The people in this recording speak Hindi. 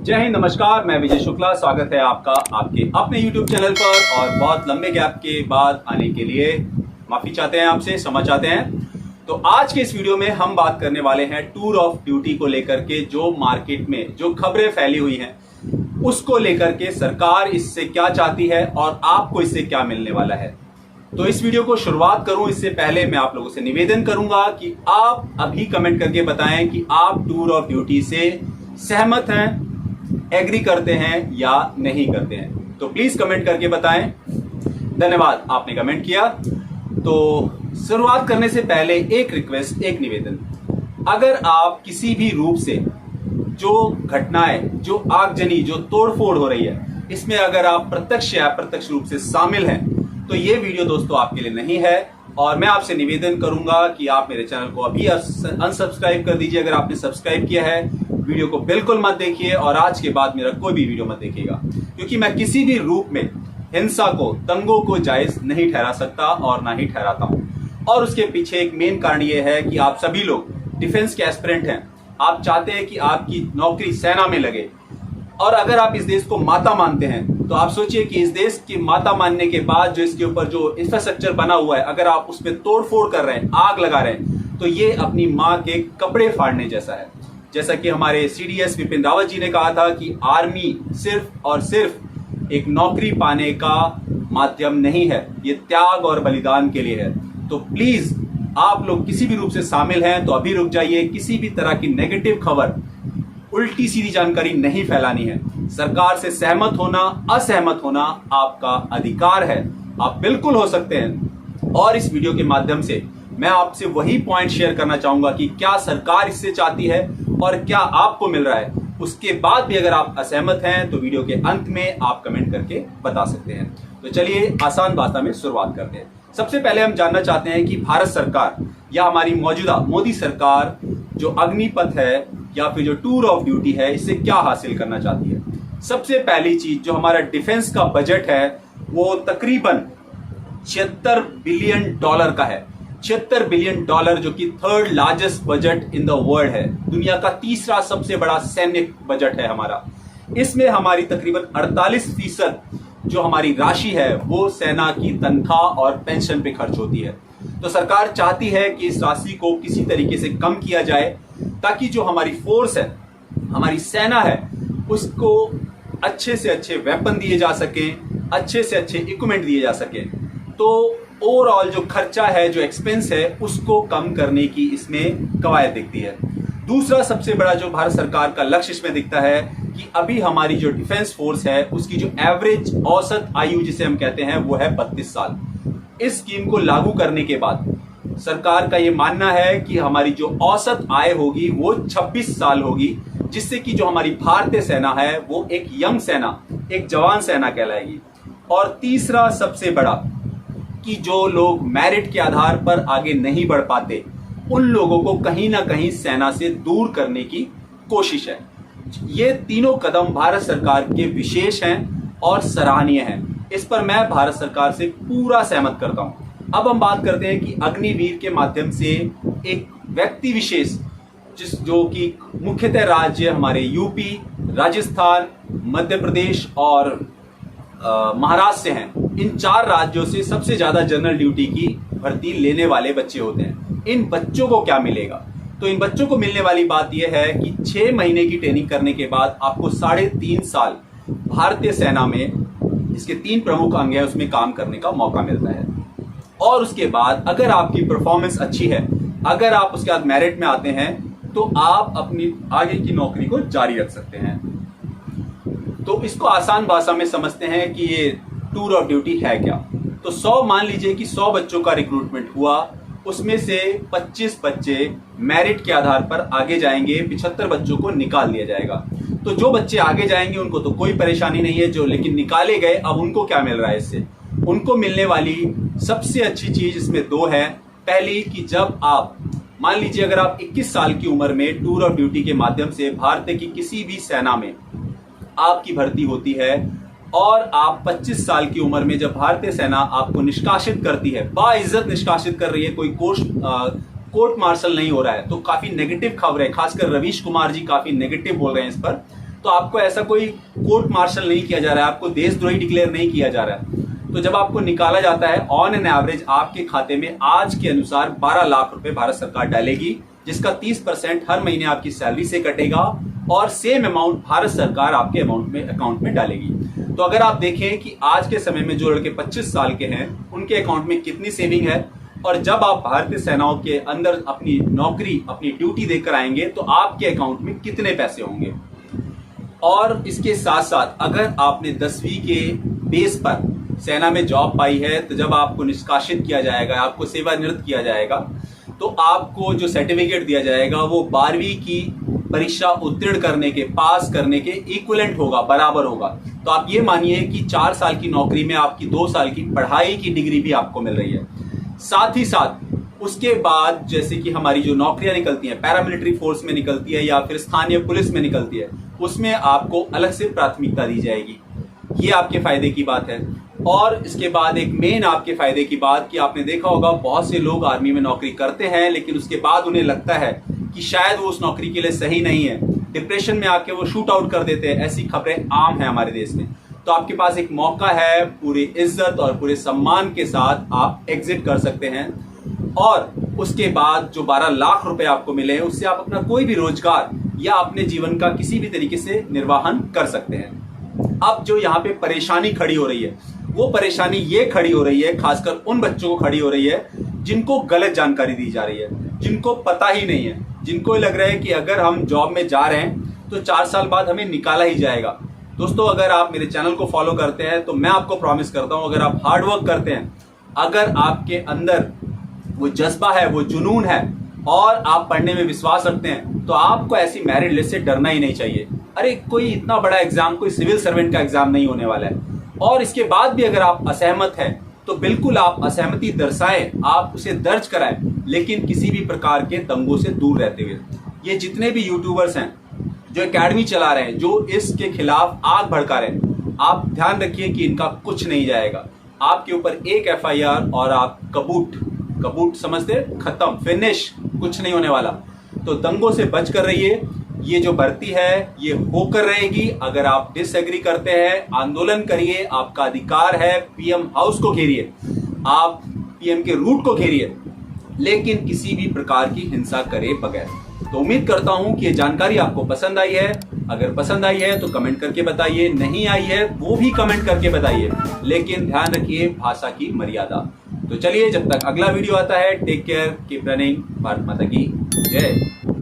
जय हिंद, नमस्कार। मैं विजय शुक्ला, स्वागत है आपका आपके अपने YouTube चैनल पर। और बहुत लंबे गैप के बाद आने के लिए माफी चाहते हैं आपसे, क्षमा चाहते हैं। तो आज के इस वीडियो में हम बात करने वाले हैं टूर ऑफ ड्यूटी को लेकर के। जो मार्केट में जो खबरें फैली हुई हैं उसको लेकर के सरकार इससे क्या चाहती है और आपको इससे क्या मिलने वाला है। तो इस वीडियो को शुरुआत करूं इससे पहले मैं आप लोगों से निवेदन करूंगा कि आप अभी कमेंट करके बताएं कि आप टूर ऑफ ड्यूटी से सहमत हैं, एग्री करते हैं या नहीं करते हैं। तो प्लीज कमेंट करके बताएं। धन्यवाद, आपने कमेंट किया। तो शुरुआत करने से पहले एक रिक्वेस्ट, एक निवेदन। अगर आप किसी भी रूप से जो घटनाएं, जो आगजनी, जो तोड़फोड़ हो रही है, इसमें अगर आप प्रत्यक्ष या अप्रत्यक्ष रूप से शामिल हैं तो ये वीडियो दोस्तों आपके लिए नहीं है। और मैं आपसे निवेदन करूंगा कि आप मेरे चैनल को अभी अनसब्सक्राइब कर दीजिए। अगर आपने सब्सक्राइब किया है, वीडियो को बिल्कुल मत देखिए और आज के बाद मेरा कोई भी वीडियो मत देखिएगा, क्योंकि मैं किसी भी रूप में हिंसा को, दंगों को जायज नहीं ठहरा सकता और ना ही ठहराता हूं। और उसके पीछे एक मेन कारण यह है कि आप सभी लोग डिफेंस के एस्पिरेंट हैं। आप चाहते हैं कि आपकी नौकरी सेना में लगे। और अगर आप इस देश को माता मानते हैं तो आप सोचिए कि इस देश की माता मानने के बाद जो इसके ऊपर जो इंफ्रास्ट्रक्चर बना हुआ है, अगर आप उसमें तोड़फोड़ कर रहे हैं, आग लगा रहे हैं, तो ये अपनी माँ के कपड़े फाड़ने जैसा है। जैसा कि हमारे सीडीएस विपिन रावत जी ने कहा था कि आर्मी सिर्फ और सिर्फ एक नौकरी पाने का माध्यम नहीं है, ये त्याग और बलिदान के लिए है। तो प्लीज आप लोग किसी भी रूप से शामिल हैं तो अभी रुक जाइए। किसी भी तरह की नेगेटिव खबर, उल्टी सीधी जानकारी नहीं फैलानी है। सरकार से सहमत होना, असहमत होना आपका अधिकार है, आप बिल्कुल हो सकते हैं। और इस वीडियो के माध्यम से मैं आपसे वही पॉइंट शेयर करना चाहूंगा कि क्या सरकार इससे चाहती है और क्या आपको मिल रहा है। उसके बाद भी अगर आप असहमत हैं तो वीडियो के अंत में आप कमेंट करके बता सकते हैं। तो चलिए आसान भाषा में शुरुआत करते हैं। सबसे पहले हम जानना चाहते हैं कि भारत सरकार या हमारी मौजूदा मोदी सरकार जो अग्निपथ है या फिर जो टूर ऑफ ड्यूटी है, इससे क्या हासिल करना चाहती है। सबसे पहली चीज, जो हमारा डिफेंस का बजट है वो तकरीबन $76 बिलियन का है। $76 बिलियन, जो कि third largest budget in the world है। दुनिया का तीसरा सबसे बड़ा सैन्य बजट है हमारा। इसमें हमारी तकरीबन 48% जो हमारी राशि है वो सेना की तनख्वाह और पेंशन पे खर्च होती है। तो सरकार चाहती है कि इस राशि को किसी तरीके से कम किया जाए ताकि जो हमारी फोर्स है, हमारी सेना है, उसको अच्छे से अच्छे वेपन दिए जा सके, अच्छे से अच्छे इक्विपमेंट दिए जा सके। तो ओवरऑल जो खर्चा है, जो एक्सपेंस है, उसको कम करने की इसमें कवायद दिखती है। दूसरा सबसे बड़ा जो भारत सरकार का लक्ष्य इसमें दिखता है कि अभी हमारी जो डिफेंस फोर्स है उसकी जो एवरेज औसत आयु जिसे हम कहते हैं वो है 32 साल। इस स्कीम को लागू करने के बाद सरकार का ये मानना है कि हमारी जो औसत आय होगी वो 26 साल होगी, जिससे कि जो हमारी भारतीय सेना है वो एक यंग सेना, एक जवान सेना कहलाएगी। और तीसरा सबसे बड़ा कि जो लोग मेरिट के आधार पर आगे नहीं बढ़ पाते, उन लोगों को कहीं ना कहीं सेना से दूर करने की कोशिश है। ये तीनों कदम भारत सरकार के विशेष हैं और सराहनीय हैं। इस पर मैं भारत सरकार से पूरा सहमत करता हूं। अब हम बात करते हैं कि अग्निवीर के माध्यम से एक व्यक्ति विशेष जो कि मुख्यतः राज्य हमारे यूपी, राजस्थान, मध्य प्रदेश और महाराष्ट्र से हैं, इन 4 राज्यों से सबसे ज्यादा जनरल ड्यूटी की भर्ती लेने वाले बच्चे होते हैं। इन बच्चों को क्या मिलेगा? तो इन बच्चों को मिलने वाली बात यह है कि 6 महीने की ट्रेनिंग करने के बाद आपको 3.5 साल भारतीय सेना में, इसके 3 प्रमुख अंग है, उसमें काम करने का मौका मिलता है। और उसके बाद अगर आपकी परफॉर्मेंस अच्छी है, अगर आप उसके बाद मेरिट में आते हैं, तो आप अपनी आगे की नौकरी को जारी रख सकते हैं। तो इसको आसान भाषा में समझते हैं कि ये टूर ऑफ ड्यूटी है क्या। तो 100 मान लीजिए कि 100 बच्चों का रिक्रूटमेंट हुआ, उसमें से 25 बच्चे मेरिट के आधार पर आगे जाएंगे, 75 बच्चों को निकाल दिया जाएगा। तो जो बच्चे आगे जाएंगे उनको तो कोई परेशानी नहीं है, जो लेकिन निकाले गए, अब उनको क्या मिल रहा है इससे? उनको मिलने वाली सबसे अच्छी चीज इसमें 2 है। पहली कि जब आप मान लीजिए अगर आप 21 साल की उम्र में टूर ऑफ ड्यूटी के माध्यम से भारत की किसी भी सेना में आपकी भर्ती होती है और आप 25 साल की उम्र में जब भारतीय सेना आपको निष्कासित करती है, बाइज्जत निष्कासित कर रही है, कोई कोर्ट मार्शल नहीं हो रहा है, तो काफी नेगेटिव खबर है। खासकर रवीश कुमार जी काफी नेगेटिव बोल रहे हैं इस पर। तो आपको ऐसा कोई कोर्ट मार्शल नहीं किया जा रहा है, आपको देशद्रोही डिक्लेयर नहीं किया जा रहा है। तो जब आपको निकाला जाता है ऑन एन एवरेज आपके खाते में आज के अनुसार 12 लाख रुपए भारत सरकार डालेगी, जिसका 30% हर महीने आपकी सैलरी से कटेगा और सेम अमाउंट भारत सरकार आपके अकाउंट में डालेगी। तो अगर आप देखें कि आज के समय में जो लड़के 25 साल के हैं उनके अकाउंट में कितनी सेविंग है, और जब आप भारतीय सेनाओं के अंदर अपनी नौकरी अपनी ड्यूटी देकर आएंगे तो आपके अकाउंट में कितने पैसे होंगे। और इसके साथ साथ अगर आपने 10वीं के बेस पर सेना में जॉब पाई है, तो जब आपको निष्कासित किया जाएगा, आपको सेवानिवृत्त किया जाएगा, तो आपको जो सर्टिफिकेट दिया जाएगा वो 12वीं की परीक्षा उत्तीर्ण करने के, पास करने के इक्विवेलेंट होगा, बराबर होगा। तो आप ये मानिए कि 4 साल की नौकरी में आपकी 2 साल की पढ़ाई की डिग्री भी आपको मिल रही है। साथ ही साथ उसके बाद जैसे कि हमारी जो नौकरियां निकलती हैं, पैरामिलिट्री फोर्स में निकलती है या फिर स्थानीय पुलिस में निकलती है, उसमें आपको अलग से प्राथमिकता दी जाएगी। ये आपके फायदे की बात है। और इसके बाद एक मेन आपके फायदे की बात कि आपने देखा होगा बहुत से लोग आर्मी में नौकरी करते हैं, लेकिन उसके बाद उन्हें लगता है कि शायद वो उस नौकरी के लिए सही नहीं है, डिप्रेशन में आके वो शूट आउट कर देते हैं। ऐसी खबरें आम है हमारे देश में। तो आपके पास एक मौका है, पूरी इज्जत और पूरे सम्मान के साथ आप एग्जिट कर सकते हैं, और उसके बाद जो 12 लाख रुपए आपको मिले उससे आप अपना कोई भी रोजगार या अपने जीवन का किसी भी तरीके से निर्वाहन कर सकते हैं। अब जो यहाँ पे परेशानी खड़ी हो रही है, वो परेशानी ये खड़ी हो रही है, खासकर उन बच्चों को खड़ी हो रही है जिनको गलत जानकारी दी जा रही है, जिनको पता ही नहीं है, जिनको लग रहा है कि अगर हम जॉब में जा रहे हैं तो 4 साल बाद हमें निकाला ही जाएगा। दोस्तों, अगर आप मेरे चैनल को फॉलो करते हैं तो मैं आपको प्रॉमिस करता हूं, अगर आप हार्ड वर्क करते हैं, अगर आपके अंदर वो जज्बा है, वो जुनून है और आप पढ़ने में विश्वास रखते हैं, तो आपको ऐसी मेरिट लिस्ट से डरना ही नहीं चाहिए। अरे कोई इतना बड़ा एग्जाम, कोई सिविल सर्वेंट का एग्जाम नहीं होने वाला है। और इसके बाद भी अगर आप असहमत हैं तो बिल्कुल आप असहमति दर्शाएं, आप उसे दर्ज कराएं, लेकिन किसी भी प्रकार के दंगों से दूर रहते हुए। ये जितने भी यूट्यूबर्स हैं जो एकेडमी चला रहे हैं, जो इसके खिलाफ आग भड़का रहे हैं, आप ध्यान रखिए कि इनका कुछ नहीं जाएगा। आपके ऊपर एक FIR और आप कबूट समझते, खत्म, फिनिश, कुछ नहीं होने वाला। तो दंगों से बच कर रहिए। ये जो भर्ती है ये होकर रहेगी। अगर आप डिसएग्री करते हैं, आंदोलन करिए, आपका अधिकार है। PM हाउस को घेरिए, आप PM के रूट को घेरिए, लेकिन किसी भी प्रकार की हिंसा करे बगैर। तो उम्मीद करता हूं कि ये जानकारी आपको पसंद आई है। अगर पसंद आई है तो कमेंट करके बताइए, नहीं आई है वो भी कमेंट करके बताइए, लेकिन ध्यान रखिए भाषा की मर्यादा। तो चलिए, जब तक अगला वीडियो आता है, take care, keep running. Bharat माता की जय।